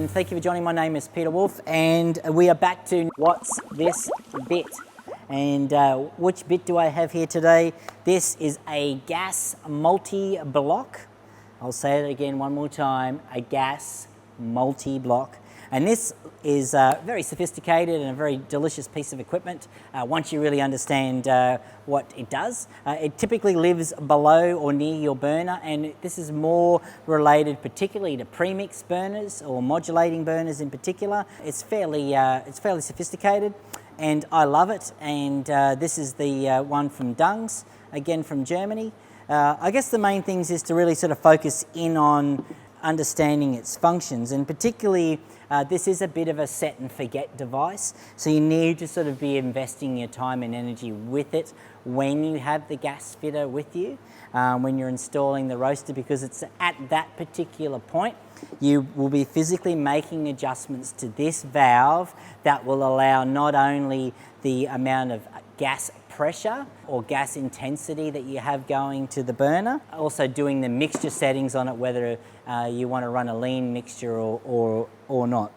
and thank you for joining. My name is Peter Wolff, and we are back to What's This Bit? And which bit do I have here today? This is a gas multi-block. I'll say it again one more time, a gas multi-block. And this is very sophisticated and a very delicious piece of equipment once you really understand what it does. It typically lives below or near your burner, and this is more related particularly to premix burners or modulating burners in particular. It's fairly sophisticated, and I love it. And this is the one from Dungs, again from Germany. I guess the main things is to really sort of focus in on understanding its functions, and particularly this is a bit of a set and forget device, so you need to sort of be investing your time and energy with it when you have the gas fitter with you, when you're installing the roaster, because it's at that particular point you will be physically making adjustments to this valve that will allow not only the amount of gas pressure or gas intensity that you have going to the burner, also doing the mixture settings on it, whether you want to run a lean mixture or not.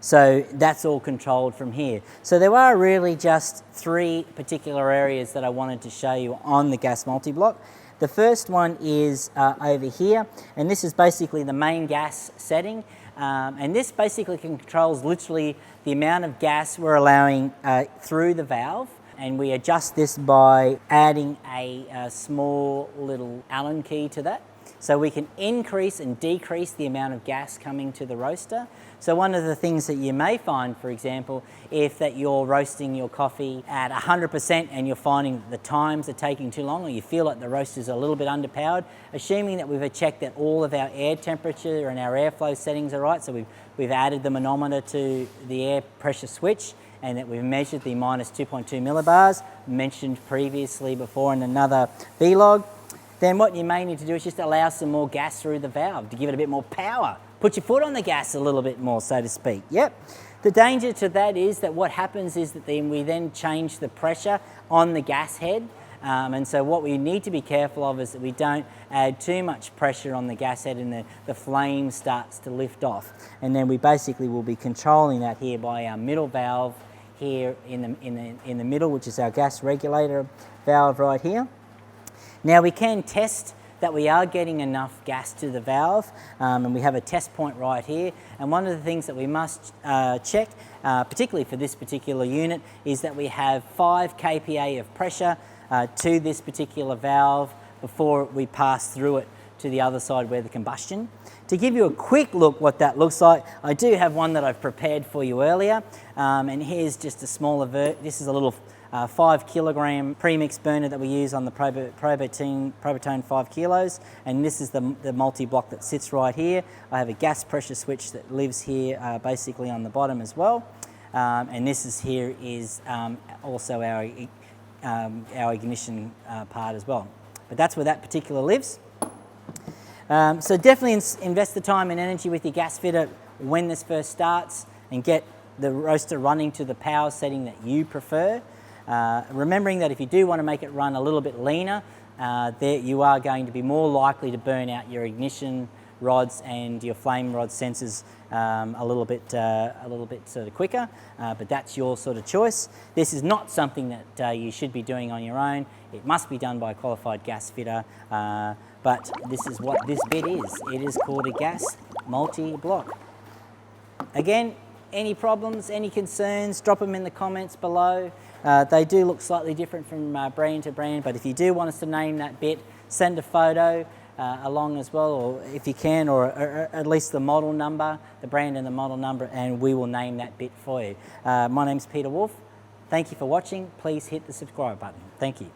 So that's all controlled from here. So there are really just three particular areas that I wanted to show you on the gas multi-block. The first one is over here, and this is basically the main gas setting. And this basically controls literally the amount of gas we're allowing through the valve. And we adjust this by adding a small little Allen key to that. So we can increase and decrease the amount of gas coming to the roaster. So one of the things that you may find, for example, if that you're roasting your coffee at 100% and you're finding that the times are taking too long, or you feel like the roaster's a little bit underpowered, assuming that we've checked that all of our air temperature and our airflow settings are right, so we've added the manometer to the air pressure switch, and that we've measured the minus 2.2 millibars, mentioned previously before in another vlog, then what you may need to do is just allow some more gas through the valve to give it a bit more power. Put your foot on the gas a little bit more, so to speak. Yep. The danger to that is that what happens is that we then change the pressure on the gas head. And so what we need to be careful of is that we don't add too much pressure on the gas head and the flame starts to lift off. And then we basically will be controlling that here by our middle valve here in the middle, which is our gas regulator valve right here. Now we can test that we are getting enough gas to the valve, and we have a test point right here. And one of the things that we must check, particularly for this particular unit, is that we have 5 kPa of pressure to this particular valve before we pass through it to the other side where the combustion. To give you a quick look what that looks like, I do have one that I've prepared for you earlier, and here's just a smaller this is a little 5 kilogram premix burner that we use on the Probotone 5 kilos, and this is the multi-block that sits right here. I have a gas pressure switch that lives here basically on the bottom as well, and this is here is also our ignition part as well. But that's where that particular lives. So definitely invest the time and energy with your gas fitter when this first starts, and get the roaster running to the power setting that you prefer. Remembering that if you do want to make it run a little bit leaner, you are going to be more likely to burn out your ignition rods and your flame rod sensors a little bit sort of quicker, but that's your sort of choice. This is not something that you should be doing on your own. It must be done by a qualified gas fitter, but this is what this bit is. It is called a gas multi-block. Again, any problems, any concerns, drop them in the comments below. They do look slightly different from brand to brand, but if you do want us to name that bit, send a photo along as well, or if you can, or at least the model number, the brand and the model number, and we will name that bit for you. My name's Peter Wolff. Thank you for watching. Please hit the subscribe button. Thank you.